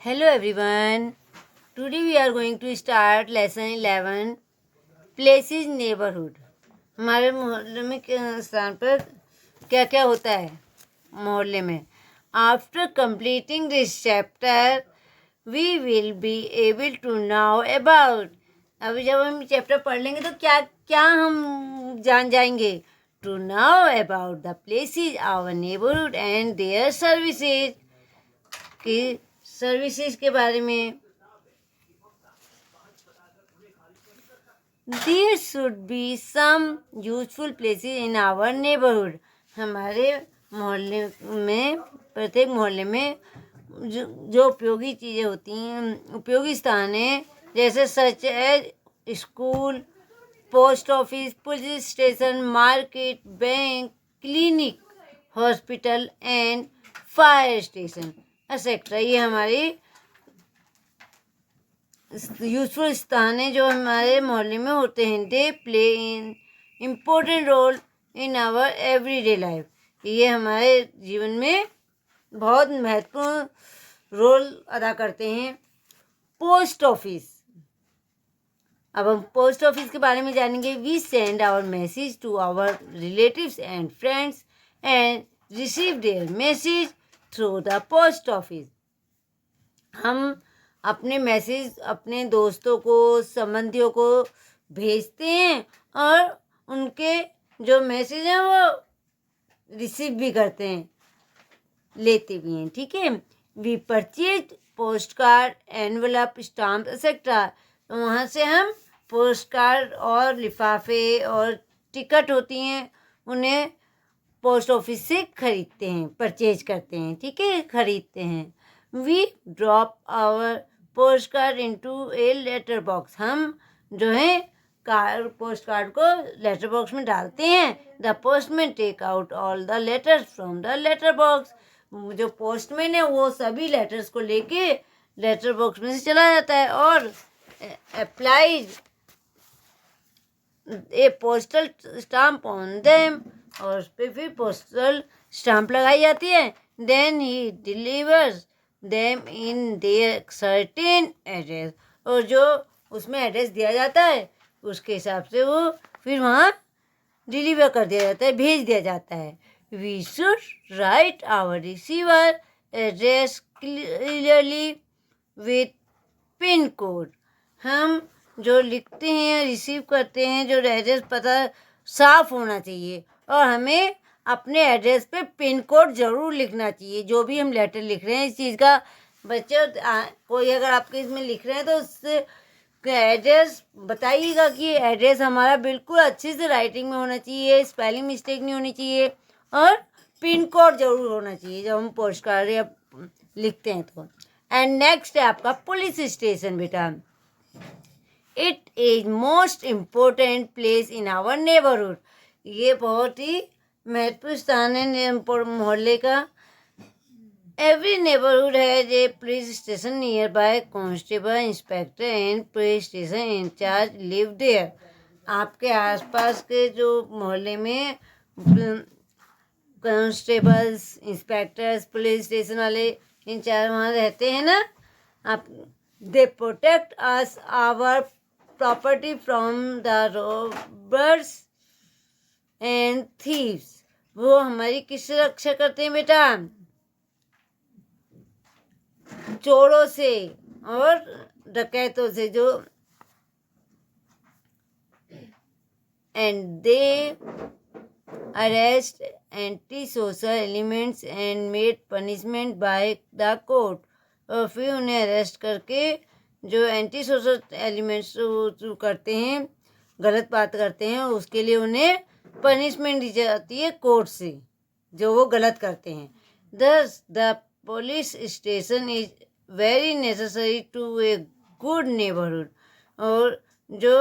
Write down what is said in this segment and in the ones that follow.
Hello everyone. Today we are going to start lesson 11 places neighborhood. हमारे मोहल्ले में स्थान पर क्या क्या होता है मोहल्ले में. After completing this chapter we will be able to know about. अभी जब हम चैप्टर पढ़ लेंगे तो क्या क्या हम जान जाएंगे. To know about the places our neighborhood and their services. कि सर्विसेज के बारे में. There should be some useful places in our neighborhood. हमारे मोहल्ले में प्रत्येक मोहल्ले में जो उपयोगी चीज़ें होती हैं, उपयोगी स्थान हैं, जैसे such as school, post office, police station, market, bank, clinic, hospital and fire station etcetera. ये हमारी यूजफुल स्थान है जो हमारे मोहल्ले में होते हैं. They play in important role in our everyday life. ये हमारे जीवन में बहुत महत्वपूर्ण रोल अदा करते हैं. Post office. अब हम पोस्ट ऑफिस के बारे में जानेंगे. We send our message to our relatives and friends and receive their message through the post office. हम अपने मैसेज अपने दोस्तों को, संबंधियों को भेजते हैं और उनके जो मैसेज हैं वो रिसीव भी करते हैं, लेते भी हैं. ठीक है. We purchase post card, envelope, stamp etcetera. तो वहाँ से हम पोस्ट कार्ड और लिफाफे और टिकट होती हैं उन्हें पोस्ट ऑफिस से खरीदते हैं, परचेज करते हैं. ठीक है, खरीदते हैं. We drop our post card into a letter box. हम जो है पोस्ट कार्ड को लेटर बॉक्स में डालते हैं. The postman take out all the letters from the letter box. जो पोस्टमैन है वो सभी लेटर्स को लेके लेटर बॉक्स में से चला जाता है और applies a postal stamp on them. और उस पर फिर पोस्टल स्टाम्प लगाई जाती है. Then he delivers them in their certain address. और जो उसमें एड्रेस दिया जाता है उसके हिसाब से वो फिर वहाँ डिलीवर कर दिया जाता है, भेज दिया जाता है. We should write our receiver address clearly with pin code. हम जो लिखते हैं, रिसीव करते हैं, जो एड्रेस पता साफ होना चाहिए और हमें अपने एड्रेस पे पिन कोड ज़रूर लिखना चाहिए. जो भी हम लेटर लिख रहे हैं इस चीज़ का बच्चों कोई अगर आपके इसमें लिख रहे हैं तो उससे एड्रेस बताइएगा कि एड्रेस हमारा बिल्कुल अच्छे से राइटिंग में होना चाहिए, स्पेलिंग मिस्टेक नहीं होनी चाहिए और पिन कोड ज़रूर होना चाहिए जब हम पोस्ट कार्ड या लिखते हैं तो. एंड नेक्स्ट है आपका पुलिस स्टेशन. बेटा, it is most important place in our neighbourhood. ये बहुत ही महत्वपूर्ण स्थान है मोहल्ले का. Every neighbourhood has a police station nearby. Constable, inspector and police station in charge live there. आपके आसपास के जो मोहल्ले में कांस्टेबल्स, इंस्पेक्टर्स, पुलिस स्टेशन वाले इंचार्ज वहाँ रहते हैं ना. आप they protect us our property from the robbers and thieves. वो हमारी किससे रक्षा करते हैं बेटा? चोरों से और डकैतों से. जो and they arrest anti social elements and made punishment by the court. और फिर उन्हें अरेस्ट करके जो एंटी सोशल एलिमेंट्स करते हैं, गलत बात करते हैं, उसके लिए उन्हें पनिशमेंट दी जाती है कोर्ट से, जो वो गलत करते हैं. Thus the police station is very necessary to a good neighbourhood. और जो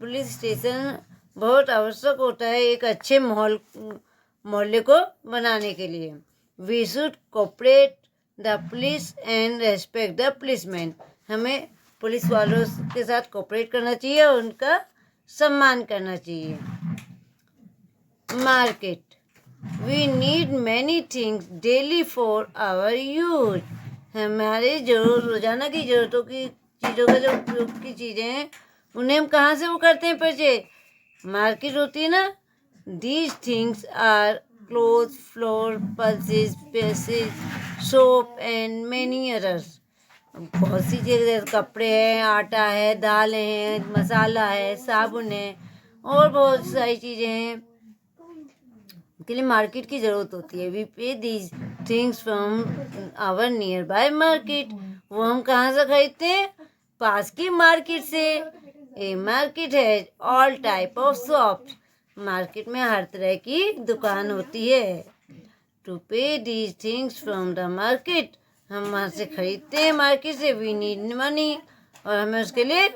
पुलिस स्टेशन बहुत आवश्यक होता है एक अच्छे मोहल्ले को बनाने के लिए. We should cooperate the police and respect the policeman. हमें पुलिस वालों के साथ कोऑपरेट करना चाहिए और उनका सम्मान करना चाहिए. Market. We need many things daily for our use. हमारे जो रोजाना की जरूरतों की चीज़ों का जो उपयोग की चीज़ें हैं उन्हें हम कहाँ से वो करते हैं परचेज? मार्केट होती है ना। These things are cloth, flour, pulses, spices, soap and many others. बहुत सी चीज़ें, कपड़े हैं, आटा है, दालें हैं, मसाला है, साबुन है और बहुत सारी चीज़ें हैं के लिए मार्केट की ज़रूरत होती है। We pay these things from our nearby market. वो हम कहाँ से खरीदते हैं? पास की मार्केट से। ए मार्केट है all type of shops. Market में हर तरह की दुकान होती है। टू पे these things from the market, हम वहाँ से खरीदते हैं मार्केट से। वी नीड मनी, और हमें उसके लिए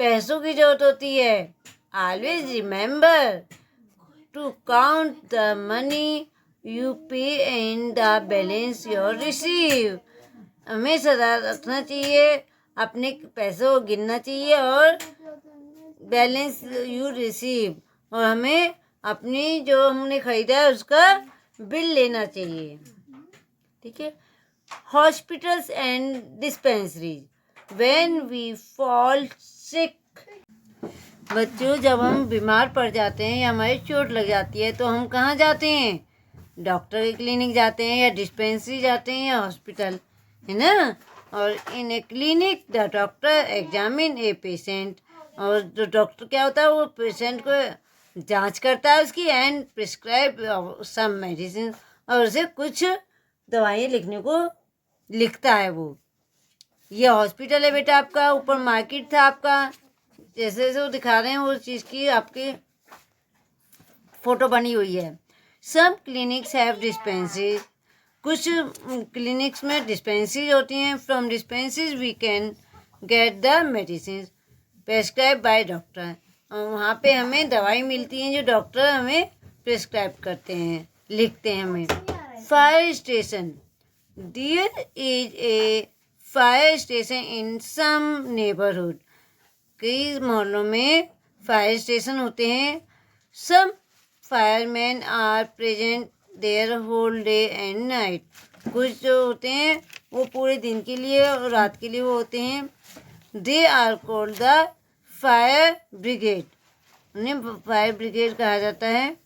पैसों की ज़रूरत होती है। Always remember to count the money you pay and the balance you receive। हमें सदा रखना चाहिए, अपने पैसों को गिनना चाहिए और बैलेंस यू रिसीव, और हमें अपनी जो हमने खरीदा है उसका बिल लेना चाहिए। ठीक है। Hospitals and dispensaries when we fall sick. बच्चों, जब हम बीमार पड़ जाते हैं या हमारी चोट लग जाती है तो हम कहाँ जाते हैं? डॉक्टर के क्लिनिक जाते हैं या डिस्पेंसरी जाते हैं या हॉस्पिटल, है ना। और in a clinic the doctor examine a patient, और जो डॉक्टर क्या होता है वो पेशेंट को जांच करता है उसकी, एंड प्रिस्क्राइब सम मेडिसिन, और उसे कुछ दवाइयाँ लिखने को लिखता है वो। ये हॉस्पिटल है बेटा आपका, ऊपर मार्केट था आपका। जैसे जैसे वो दिखा रहे हैं वो चीज़ की आपकी फ़ोटो बनी हुई है। सम क्लिनिक्स हैव डिस्पेंसरीज, कुछ क्लिनिक्स में डिस्पेंसरीज होती हैं। From dispensaries we can get the medicine prescribe by doctor, और वहाँ पे हमें दवाई मिलती हैं जो डॉक्टर हमें प्रेस्क्राइब करते हैं, लिखते हैं हमें। Fire station, there is a fire station in some neighbourhood. कई मोहल्लों में फायर स्टेशन होते हैं। Some fireman are present there whole day and night. कुछ जो होते हैं वो पूरे दिन के लिए और रात के लिए वो होते हैं। They are called the fire brigade, उन्हें फायर ब्रिगेड कहा जाता है।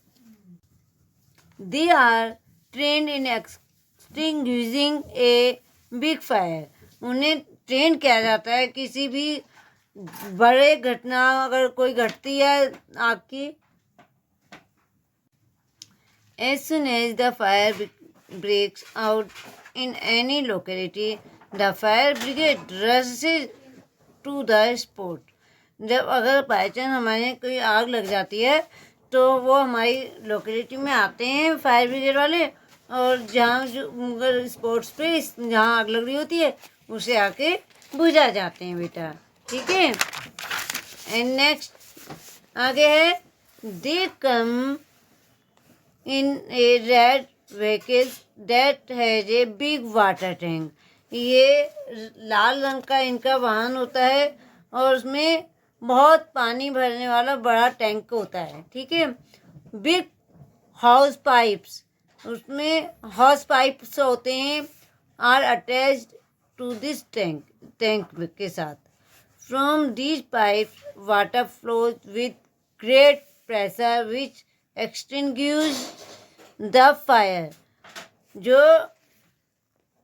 They are trained in extinguishing a big fire, उन्हें ट्रेन किया जाता है किसी भी बड़े घटना अगर कोई घटती है आग की। As soon as the fire breaks out in any locality the fire brigade rushes to the spot. जब अगर बाई चांस हमारे कोई आग लग जाती है तो वो हमारी लोकेलिटी में आते हैं फायर ब्रिगेड वाले, और जहाँ जो अगर स्पॉट्स पे जहाँ आग लग रही होती है उसे आके बुझा जाते हैं बेटा। ठीक है। एंड नेक्स्ट आगे है, they come in a red vehicle that has a big water tank. ये लाल रंग का इनका वाहन होता है और उसमें बहुत पानी भरने वाला बड़ा टैंक होता है। ठीक है। बिग हाउस पाइप्स, उसमें हॉस पाइप्स होते हैं, are attached to this tank के साथ। From these pipes water flows with great pressure which extinguishes the fire। जो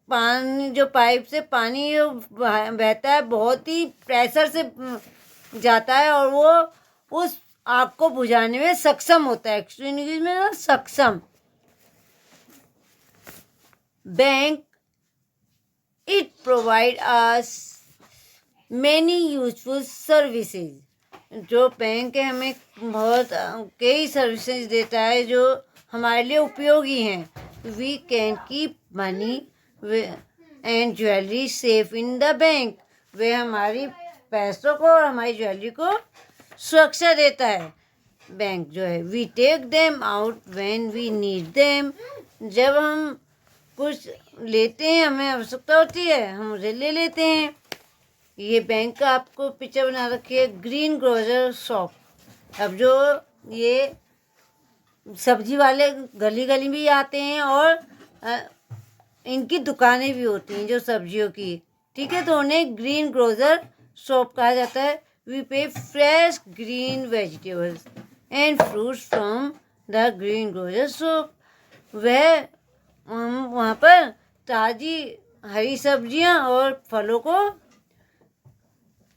पानी, जो पाइप से पानी बहता है बहुत ही प्रेशर से जाता है और वो उस आग को बुझाने में सक्षम होता है। एक्सटिंग्विश में ना सक्षम। Bank it provide us many useful services. जो बैंक है हमें बहुत कई सर्विसेज देता है जो हमारे लिए उपयोगी हैं। We can keep money and jewellery safe in the bank. वे हमारी पैसों को और हमारी ज्वेलरी को सुरक्षा देता है बैंक जो है। We take them out when we need them. जब हम कुछ लेते हैं, हमें आवश्यकता होती है, हम उसे ले लेते हैं। ये बैंक का आपको पिक्चर बना रखी है, ग्रीन ग्रोसर शॉप। अब जो ये सब्जी वाले गली गली भी आते हैं और इनकी दुकानें भी होती हैं जो सब्जियों की, ठीक है। तो उन्हें ग्रीन ग्रोसर शॉप कहा जाता है। वी पे fresh green vegetables and fruits from the green grocer shop. वह हम वहाँ पर ताज़ी हरी सब्जियाँ और फलों को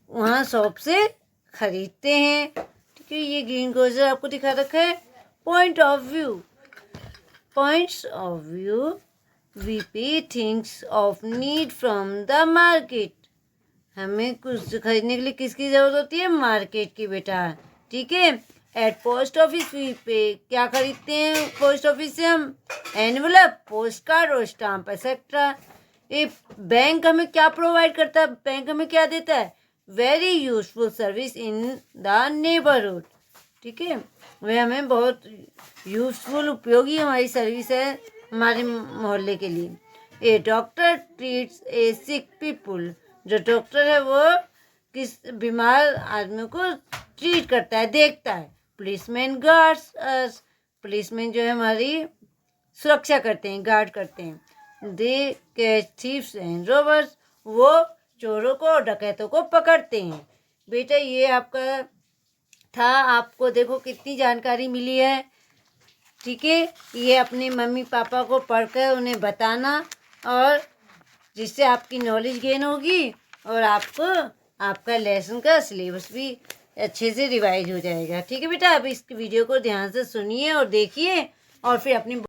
वहाँ शॉप से खरीदते हैं, ठीक है। ये ग्रीन ग्रोसर आपको दिखा रखा है। Point of view, points of view, we pay things of need from the market. हमें कुछ खरीदने के लिए किसकी ज़रूरत होती है? मार्केट की बेटा, ठीक है। एट पोस्ट ऑफिस वी पे, क्या खरीदते हैं पोस्ट ऑफिस से हम? एनवलप, पोस्ट कार्ड और स्टाम्प एक्सेट्रा। ये बैंक हमें क्या प्रोवाइड करता है? बैंक हमें क्या देता है? Very useful service in the neighbourhood, ठीक है। वह हमें बहुत यूजफुल, उपयोगी हमारी सर्विस है हमारे मोहल्ले के लिए। ए डॉक्टर ट्रीट्स ए सिक पीपुल, जो डॉक्टर है वो किस बीमार आदमी को ट्रीट करता है, देखता है। पुलिसमैन गार्ड्स अस, पुलिसमैन जो है हमारी सुरक्षा करते हैं, गार्ड करते हैं। दे कैच थीव्स एंड रॉबर्स, वो चोरों को और डकैतों को पकड़ते हैं। बेटा ये आपका था, आपको देखो कितनी जानकारी मिली है, ठीक है। ये अपने मम्मी पापा को पढ़कर उन्हें बताना, और जिससे आपकी नॉलेज गेन होगी और आपको आपका लेसन का सिलेबस भी अच्छे से रिवाइज हो जाएगा, ठीक है बेटा। अब इस वीडियो को ध्यान से सुनिए और देखिए और फिर अपनी